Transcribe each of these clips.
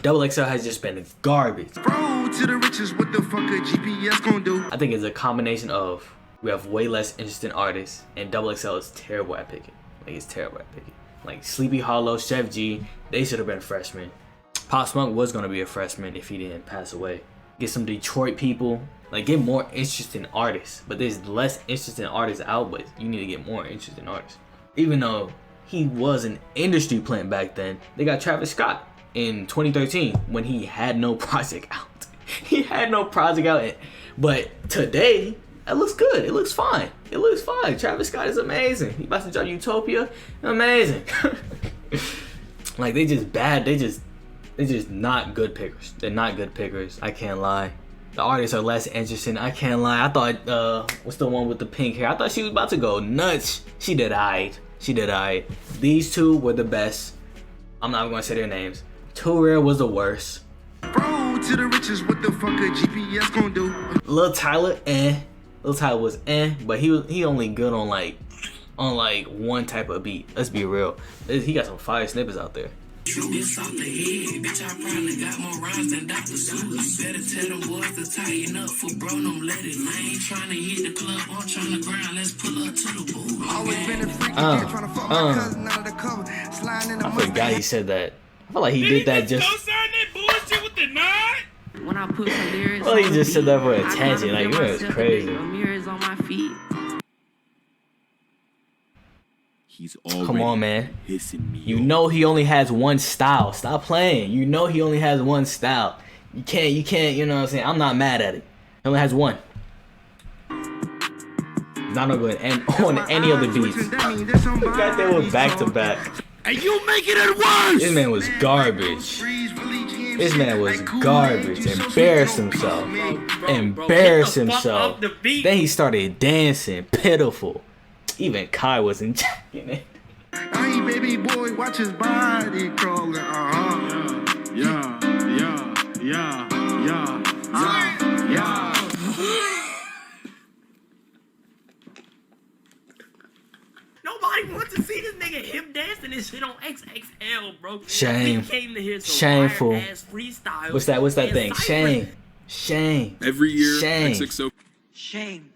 XXL has just been garbage. Road to the riches, what the fuck a GPS gonna do? I think it's a combination of we have way less interesting artists, and XXL is terrible at picking. Like, it's terrible at picking. Like, Sleepy Hollow, Chef G, they should have been freshmen. Pop Smoke was gonna be a freshman if he didn't pass away. Get some Detroit people. Like, get more interesting artists. But there's less interesting artists out, but you need to get more interesting artists. Even though he was an industry plant back then, they got Travis Scott in 2013 when he had no project out. He had no project out. But today, it looks good. It looks fine. It looks fine. Travis Scott is amazing. He about to drop Utopia. Amazing. Like, they just bad. They're just not good pickers. They're not good pickers. I can't lie. The artists are less interesting. I can't lie. I thought, what's the one with the pink hair? I thought she was about to go nuts. She did aight. She did aight. These two were the best. I'm not even gonna say their names. Too Rare was the worst. Road to the riches, what the fuck a GPS gonna do? Lil Tyler, Lil Tyler was but he only good on like one type of beat. Let's be real. He got some fire snippets out there. This off the head, bitch, I probably got more rhymes than Dr. Seuss. Better tell them boys to tighten up for bro, don't let it. I ain't trying to hit the club, I'm trying to grind, let's pull up to the booth. Always been a freak, trying to fuck my cousin out of the cover. Sliding in the I forgot he said that. I feel like he did that just. When I put some lyrics Well, he just said that for attention. Like, you know, it's crazy. Mirrors on my feet. Come on, man. You know he only has one style. Stop playing. You know he only has one style. You can't, you know what I'm saying? I'm not mad at it. He only has one. He's not good on any of the beats. Look at that was back to back. And you making it worse! This man was garbage. This man was garbage. Embarrassed himself. Embarrassed himself. Then he started dancing. Pitiful. Even Kai wasn't checking it. Hey, baby boy, watch his body crawling. Yeah. Nobody wants to see this nigga him dancing this shit on XXL, bro. Shame. We came to hear some Shameful. fire-ass freestyles. What's that and thing? Cyphers. Shame. Every year, Shame. XXL. Shame.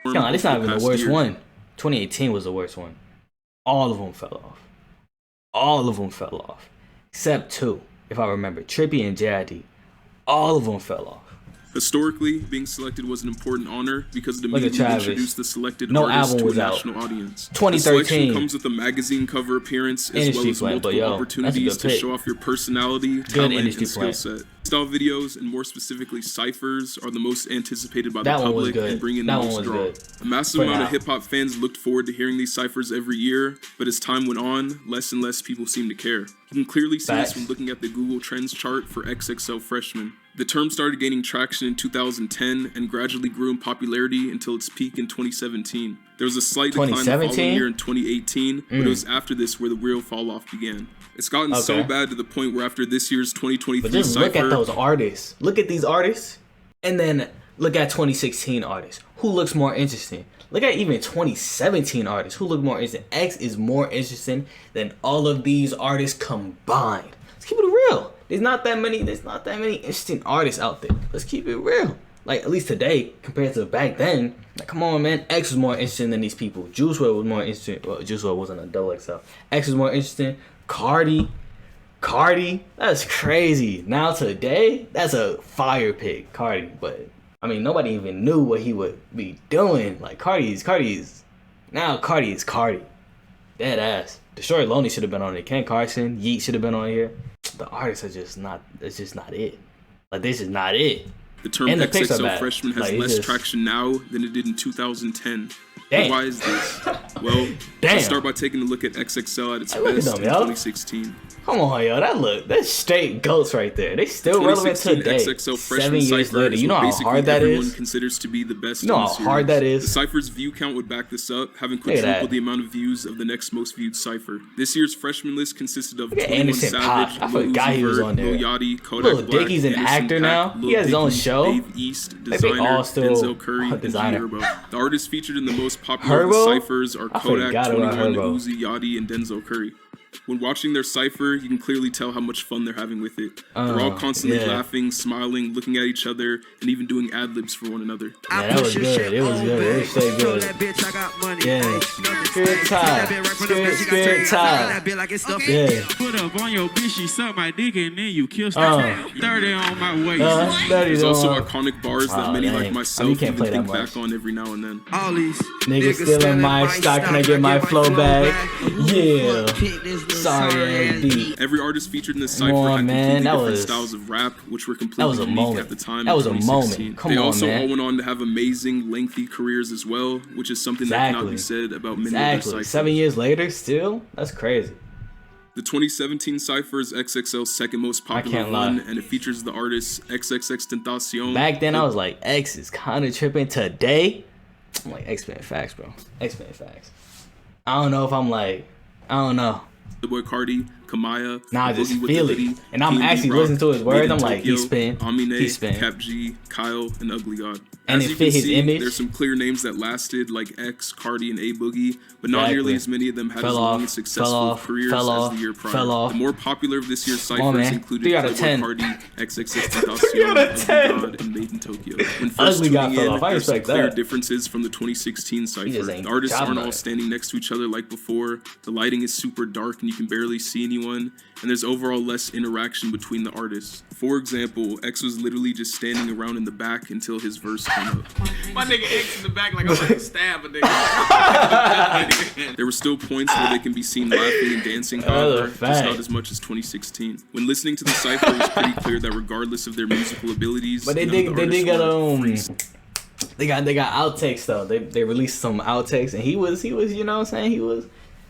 No, this not even the worst one. 2018 was the worst one. All of them fell off. Except two, if I remember. Trippie and JID. All of them fell off. Historically, being selected was an important honor because it Look at immediately Travis. introduced the selected No artist album to a was out. national audience. 2013. The selection comes with a magazine cover appearance as Industry well as plant, but multiple yo, opportunities that's a to good show off your personality, talent, industry and skill plant. set. Style videos, and more specifically Cyphers, are the most anticipated by the That one was public good. and bring in That the one most was draw. good. A massive For amount now. of hip-hop fans looked forward to hearing these Cyphers every year, but as time went on, less and less people seemed to care. You can clearly see Facts. this when looking at the Google Trends chart for XXL freshmen. The term started gaining traction in 2010 and gradually grew in popularity until its peak in 2017. There was a slight decline the following 2017? year in 2018, but it was after this where the real fall off began. It's gotten so Okay. bad to the point where after this year's 2023 But just look at Cypher, those artists. Look at these artists. And then look at 2016 artists. Who looks more interesting? Look at even 2017 artists. Who look more interesting? X is more interesting than all of these artists combined. Let's keep it real. There's not that many interesting artists out there. Let's keep it real. Like, at least today, compared to back then, like, come on, man. X was more interesting than these people. Juice WRLD was more interesting. Well, Juice WRLD wasn't a XXL. X was more interesting. Cardi, that's crazy. Now today, that's a fire pick, Cardi. But I mean, nobody even knew what he would be doing. Like, Cardi is Cardi. Dead ass. Destroy Lonely should have been on it. Ken Carson, Yeet should have been on here. The artists are just not. It's just not it. Like, this is not it. the term And the picks are XXL bad. freshman has Like, it's less just- traction now than it did in 2010. Damn. Why is this? Well, Damn. let's start by taking a look at XXL at its Hey, look at best them, in yo. 2016. Come on, yo, that's straight goats right there. They still relevant 2016 today. XXL 7 years Cypher later. is You know what how basically hard that everyone is? considers to be the best. You know in the how hard that series. is? The Cypher's view count would back this up, having Look at that. quadrupled the amount of views of the next most viewed Cypher. This year's freshman list consisted of Look at 21 Anderson Savage, Paak. I Lil forgot Uzi he was Vert, on there. Lil Yachty, Kodak Lil Black, Dicky's an Anderson actor Paak, now. Lil He has his own Dicky, show. Dave East, Like, they Designer, all still Denzel Curry, and G Designer. Herbo. The artists featured in the most popular Herbo? Cyphers are I Kodak, forgot about 21, Herbo. Uzi, Yachty, and Denzel Curry. When watching their cypher, you can clearly tell how much fun they're having with it. They're all constantly yeah. laughing, smiling, looking at each other, and even doing ad-libs for one another. Yeah, that was good. It was good. It was so good. Yeah. Spirit time. Spirit time. Yeah. Put up on your bitch, she suck my dick, and then you kissed her. 30 on my waist. There's also iconic bars that many like dang. myself You can't even play think that back much. on every now and then. All these Niggas stealing my stock. Can I get my flow back? Yeah. Sorry, ass beat. Every artist featured in this cypher on, had man. completely That different was- styles of rap, which were That completely was a unique moment. at the time. That in was a 2016. moment. Come they on, also man. all went on to have amazing, lengthy careers as well, which is something that cannot be said about many other Exactly. cyphers. 7 years later, still? That's crazy. The 2017 Cypher is XXL's second most popular can't one, lie. and it features the artists XXXTentacion. Back then, I was like, X is kind of tripping. Today, I'm like, X spitting facts, bro. X spitting facts. I don't know if I'm like, I don't know. The boy Cardi, Kamaya, Nah, I just Boogie with feel the it. Liddy, And I'm King actually B-Rock, listening to his words. Made in I'm like, Tokyo, he's spitting. Amine, He's spitting. Cap G, Kyle, and Ugly God. And As it you fit can his see, image. There's some clear names that lasted, like X, Cardi, and A Boogie, but not Exactly. nearly as many of them had Fell as long off, and successful fell off, careers fell as off, the year prior. fell off. The more popular of this year's on, ciphers man. included 3 out of Playboy 10. Cardi, 3 XXXTentacion, out of Ugly 10. God, and Made in Tokyo. When first Ugly God tuning fell in, off. I there's some respect clear that. differences from the 2016 just cypher. ain't The artists job aren't on all it. standing next to each other like before. The lighting is super dark and you can barely see anyone. And there's overall less interaction between the artists. For example, X was literally just standing around in the back until his verse came up. My nigga X in the back like I'm about to stab a nigga. There were still points where they can be seen laughing and dancing, however, just fact. not as much as 2016. When listening to the cypher, it was pretty clear that regardless of their musical abilities, But they none of the did artists get were freaks. they got outtakes though. They released some outtakes and he was you know what I'm saying, he was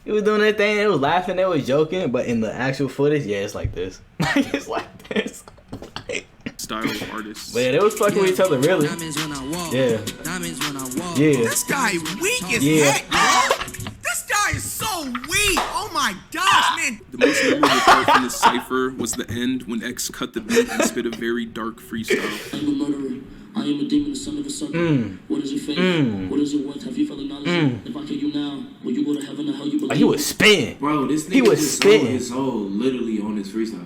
doing that thing. They was laughing, they was joking, but in the actual footage, yeah, it's like this. It's like this. Style of artists. But yeah, they was fucking with each other really. Yeah. Yeah. This guy weak as Yeah. heck, bro. This guy is so weak. Oh my gosh, man. The most memorable part from this cypher was the end when X cut the beat and spit a very dark freestyle. I am a murderer. I am a demon, the son of a sucker. What is your faith? What is your worth? Have you felt acknowledged? If I kill you now, will you go to heaven or hell you believe? Like, he was spitting. Bro, this He nigga was just sold spitting. his soul literally on his freestyle.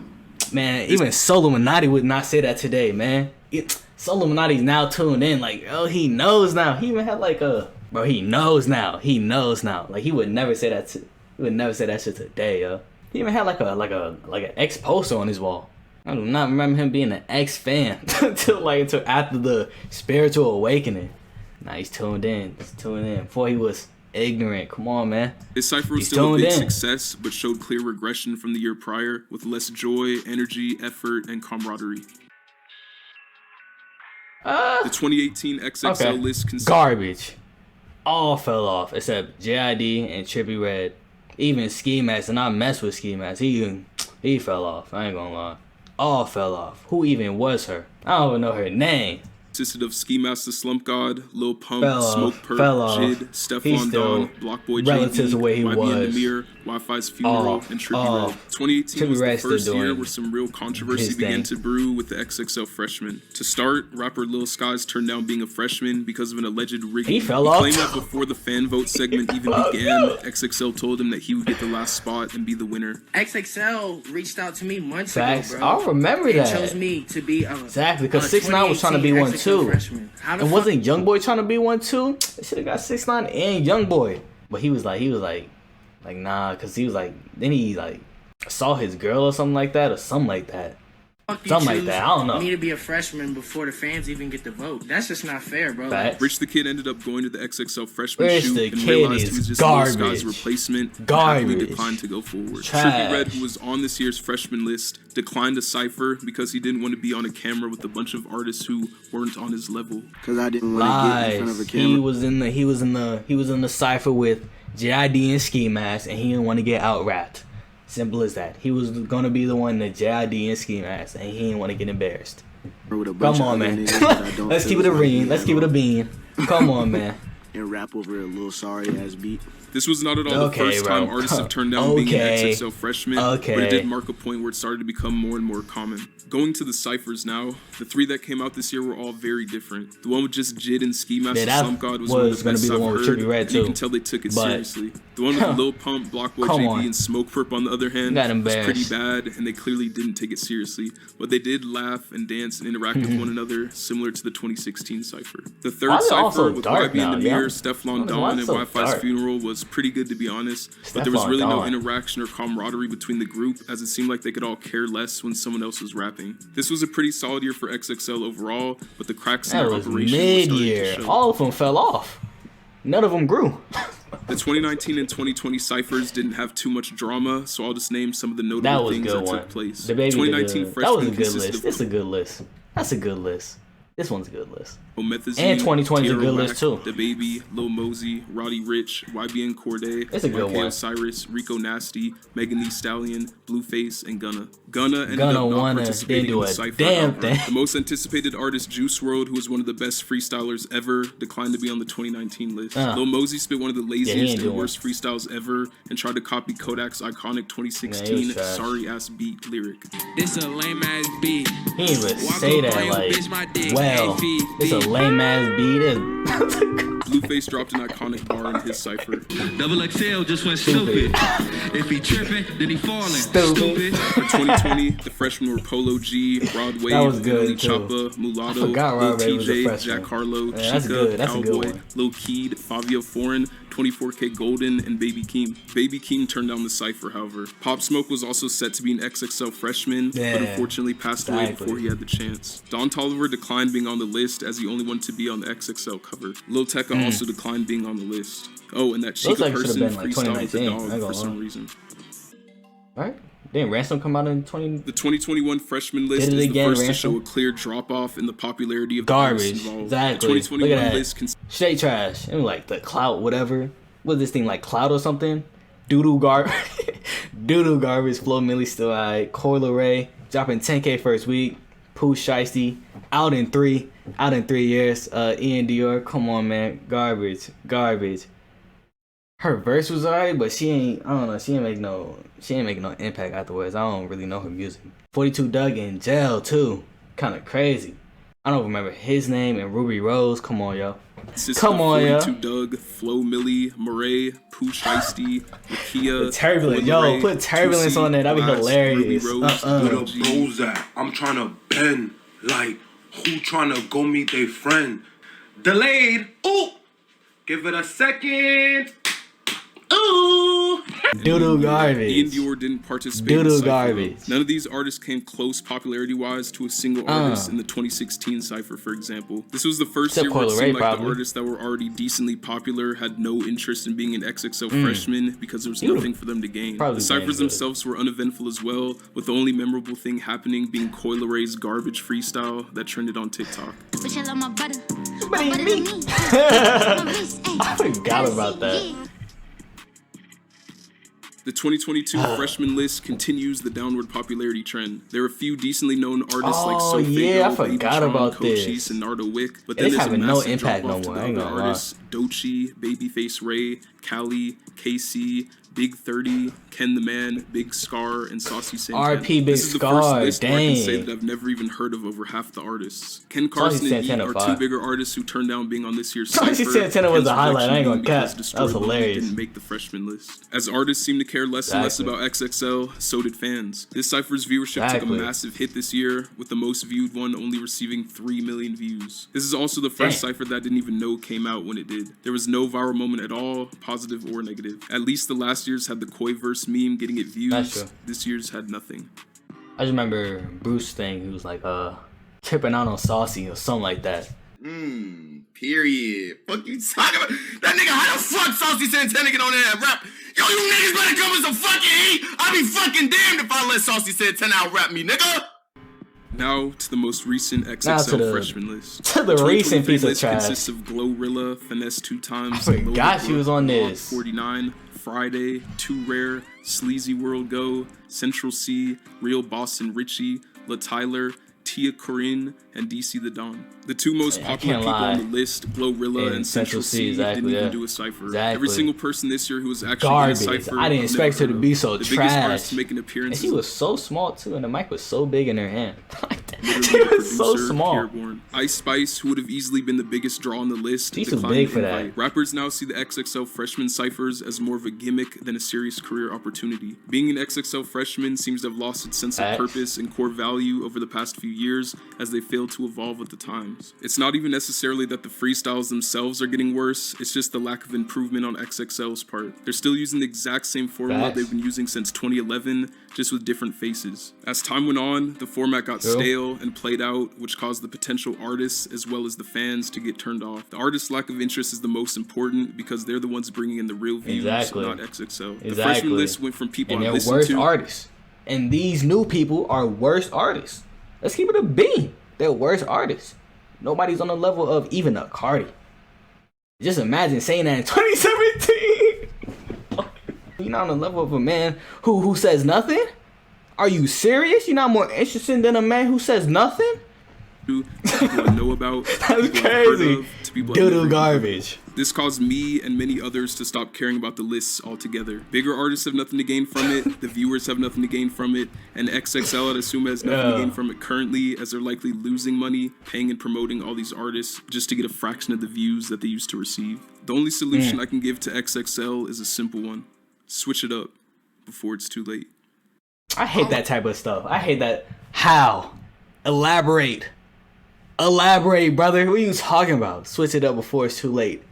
Man, even Solomonati would not say that today, man. Solomonati's now tuned in, like, oh, he knows now. He even had like bro, he knows now. He knows now. Like, he would never say that. He would never say that shit today, yo. He even had like an X poster on his wall. I do not remember him being an X fan until after the spiritual awakening. Now he's tuned in. He's tuned in. Before he was ignorant. Come on, man. This cypher was He's still a big tuned in. success, but showed clear regression from the year prior, with less joy, energy, effort, and camaraderie. The 2018 XXL Okay. list consists Garbage. All fell off except JID and Trippie Redd. Even Ski Mask, and I mess with Ski Mask. He fell off. I ain't gonna lie. All fell off. Who even was her? I don't even know her name. consisted of Ski Master Slump God, Lil Pump, Fell off, Smoke Perp, fell off. Jid, He's Stephon still Don, Blockboy relative JD, to where he YB was. and Namir, Wi-Fi's Funeral, Off, and Trippie off. Redd. 2018 Trippie was the Redd's still first year doing where some real controversy his began thing. to brew with the XXL freshmen. To start, rapper Lil Skies turned down being a freshman because of an alleged rigging. He fell off. claimed that before the fan vote segment even began, XXL told him that he would get the last spot and be the winner. XXL reached out to me months Facts. ago, bro. I remember and that. chose me to be Exactly, because 6ix9ine was trying to be 2018 one XXL too. freshman. How the And fuck- wasn't Youngboy trying to be one too? They should have got 6ix9ine and Youngboy. But he was like nah, cause he was like, then he like saw his girl or something like that. fuck you Something like choose that, I don't know. Me to be a freshman before the fans even get to vote. That's just not fair, bro. Facts. Rich the Kid ended up going to the XXL freshman Rich shoot the and Kid realized is he was just garbage. Lil Sky's replacement. And happily Garbage. declined to go forward. Trash. Trippie Redd, who was on this year's freshman list, declined a cypher because he didn't want to be on a camera with a bunch of artists who weren't on his level. Cause I didn't want to get in front of a Lies. camera. He was in the cipher with JID and Ski Mask, and he didn't want to get out rapped. Simple as that. He was gonna be the one that JID and Ski Mask, and he didn't want to get embarrassed. Come on, man. Let's keep it a ring. Let's keep it a bean. Come on, man. And rap over a little sorry ass beat. This was not at all the first time artists have turned down being an XXL freshman, but it did mark a point where it started to become more and more common. Going to the Cyphers now, the 3 that came out this year were all very different. The one with just Jid and Ski Mask and Slump God was one of the best I've heard, and you can tell they took it seriously. The one with Lil Pump, Blockboy JV, and Smoke Perp on the other hand was pretty bad, and they clearly didn't take it seriously, but they did laugh and dance and interact with one another, similar to the 2016 Cypher. The third Cypher with YB and the Mirror, Stefflon Don, and Wi-Fi's funeral was pretty good to be honest, but there was really no interaction or camaraderie between the group, as it seemed like they could all care less when someone else was rapping. This was a pretty solid year for XXL overall, but the cracks in their operation were starting to show. All of them fell off. None of them grew. The 2019 and 2020 Cyphers didn't have too much drama, so I'll just name some of the notable things that took place. The 2019 freshman, that was a good list. It's a good list. That's a good list. This one's a good list. Omethazine, and 2020 is a good list too. The Baby, Lil Mosey, Roddy Rich, YBN Corday, it's a good one. Osiris, Rico Nasty, Megan Thee Stallion, Blueface, and Gunna. Gunna ended up not participating in the Cypher. The most anticipated artist, Juice WRLD, who was one of the best freestylers ever, declined to be on the 2019 list. Lil Mosey spit one of the laziest and worst freestyles ever and tried to copy Kodak's iconic 2016 sorry ass beat lyric. This a lame ass beat. He didn't even say that like, well, it's a lame ass beat. Blueface dropped an iconic bar in his Cypher. XXL just went stupid. If he tripping, then he falling. Stupid. For 2020, the freshmen were Polo G, Rod Wave, Lil Choppa, Mulatto, Lil TJ, Jack Harlow, Chica, Cowboy, Lil Keed, Fabio Foreign, 24K Golden, and Baby Keem. Baby Keem turned down the Cypher, however. Pop Smoke was also set to be an XXL freshman, but unfortunately passed away before he had the chance. Don Toliver declined being on the list as he only wanted to be on the XXL cover. Lil Tecca also declined being on the list. Oh, and that Chica person freestyled with the dog for some reason. Alright. Didn't Ransom come out in The 2021 freshman list is the first to show a clear drop-off in the popularity of the artists involved. Exactly. The 2021 list straight trash. And like the clout, whatever. Was this thing like clout or something? Doo-doo garbage. Doo-doo garbage. Flo Milli still alright. Coil Ray dropping 10K first week. Pooh Shiesty out in 3 years. Ian Dior, come on man, garbage. Her verse was alright, but she ain't. I don't know. She ain't make no impact afterwards. I don't really know her music. 42 Doug in jail too. Kind of crazy. I don't remember his name. And Ruby Rose. Come on, yo. Come on, yo. 42 Doug, Flo Milli, Murray, Pooh Shiesty, Lakia. Turbulence, yo. Put Turbulence on there. That'd be hilarious. Where the bros at? I'm trying to bend. Like, who trying to go meet their friend? Delayed. Ooh. Give it a second. Ooh. Doodoo garbage. Ian Dior didn't participate in Cypher. None of these artists came close popularity-wise to a single artist in the 2016 Cypher, for example. This was the first year where it seemed like the artists that were already decently popular had no interest in being an XXL freshman because there was nothing for them to gain. The Cyphers themselves were uneventful as well, with the only memorable thing happening being Coil Ray's garbage freestyle that trended on TikTok. I forgot about that. The 2022 freshman list continues the downward popularity trend. There are a few decently known artists like Sofego, I forgot about Cochise, and Nardo Wick, but then there's a massive drop off to the other artists: Doechii, Babyface Ray, Cali, KC, Big 30, Ken the Man, Big Scar, and Saucy Santana. RP Big Scar, list where I can say that I've never even heard of over half the artists. Ken Carson and Yeet are 2 bigger artists who turned down being on this year's Cypher. Saucy Santana was a highlight, I ain't gonna cut. That was hilarious. Didn't make the freshman list. As artists seem to care less and less about XXL, so did fans. This Cypher's viewership took a massive hit this year, with the most viewed one only receiving 3 million views. This is also the first Cypher that didn't even know came out when it did. There was no viral moment at all, positive or negative. At least the last year's had the Koi verse meme getting it views. This year's had nothing. I just remember Bruce thing. He was like, tripping out on Saucy or something like that. Period. Fuck you talking about? That nigga, how the fuck Saucy Santana get on there and rap? Yo, you niggas better come with some fucking heat. I'll be fucking damned if I let Saucy Santana out rap me, nigga. Now to the most recent XXL freshman list. To the recent piece of trash. Consists of Glorilla, Finesse 2 times. I forgot she was on this. 49, Friday, Too Rare, Sleazy World Go, Central C, Real Boston Richie, La Tyler, Tia Corinne, and DC the Don. The two most popular people on the list, Glorilla and Central C, didn't even do a cipher. Every single person this year who was actually in a cipher, I didn't expect her to be so the trash. biggest artist to make an appearance. And she was so small too, and the mic was so big in her hand. She was so small. Ice Spice, who would have easily been the biggest draw on the list, she's too big for that. Rappers now see the XXL freshman ciphers as more of a gimmick than a serious career opportunity. Being an XXL freshman seems to have lost its sense of purpose and core value over the past few years as they failed to evolve with the times. It's not even necessarily that the freestyles themselves are getting worse, it's just the lack of improvement on XXL's part. They're still using the exact same formula they've been using since 2011, just with different faces. As time went on, the format got stale and played out, which caused the potential artists as well as the fans to get turned off. The artists' lack of interest is the most important because they're the ones bringing in the real views, not XXL. The freshman list went from people I listened worst to artists, and these new people are worst artists. Let's keep it a beam. They're worst artists. Nobody's on the level of even a Cardi. Just imagine saying that in 2017. You're not on the level of a man who says nothing? Are you serious? You're not more interesting than a man who says nothing? People I know about, that's crazy. Doo-doo garbage. This caused me and many others to stop caring about the lists altogether. Bigger artists have nothing to gain from it, the viewers have nothing to gain from it, and XXL I'd assume has nothing to gain from it currently, as they're likely losing money paying and promoting all these artists just to get a fraction of the views that they used to receive. The only solution I can give to XXL is a simple one. Switch it up before it's too late. I hate that type of stuff. I hate that. How? Elaborate, brother. What are you talking about? Switch it up before it's too late.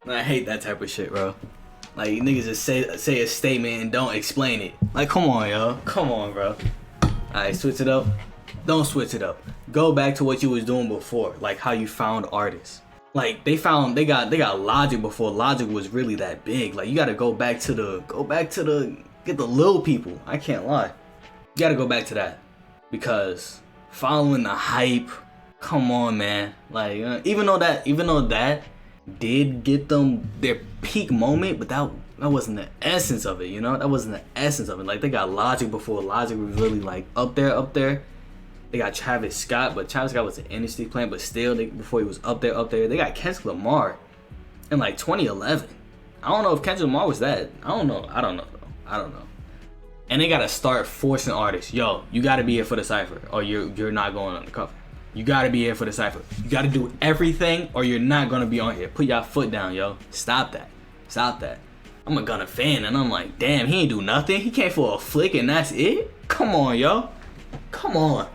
I hate that type of shit, bro. Like, niggas just say a statement and don't explain it. Like, come on, yo. Come on, bro. Alright, switch it up. Don't switch it up. Go back to what you was doing before. Like how you found artists. Like they got Logic before Logic was really that big. Like you gotta go back to the get the little people. I can't lie. You gotta go back to that. Because following the hype, come on, man. Like even though that did get them their peak moment, but that wasn't the essence of it, you know? That wasn't the essence of it. Like they got Logic before Logic was really like up there. They got Travis Scott, but Travis Scott was an industry plant, but still before he was up there. They got Kendrick Lamar in like 2011. I don't know if Kendrick Lamar was that. I don't know though. And they gotta start forcing artists. Yo, you gotta be here for the cypher, or you're not going on the cover. You gotta be here for the cypher. You gotta do everything, or you're not gonna be on here. Put your foot down, yo. Stop that. I'm a Gunna fan, and I'm like, damn, he ain't do nothing. He came for a flick, and that's it. Come on, yo. Come on.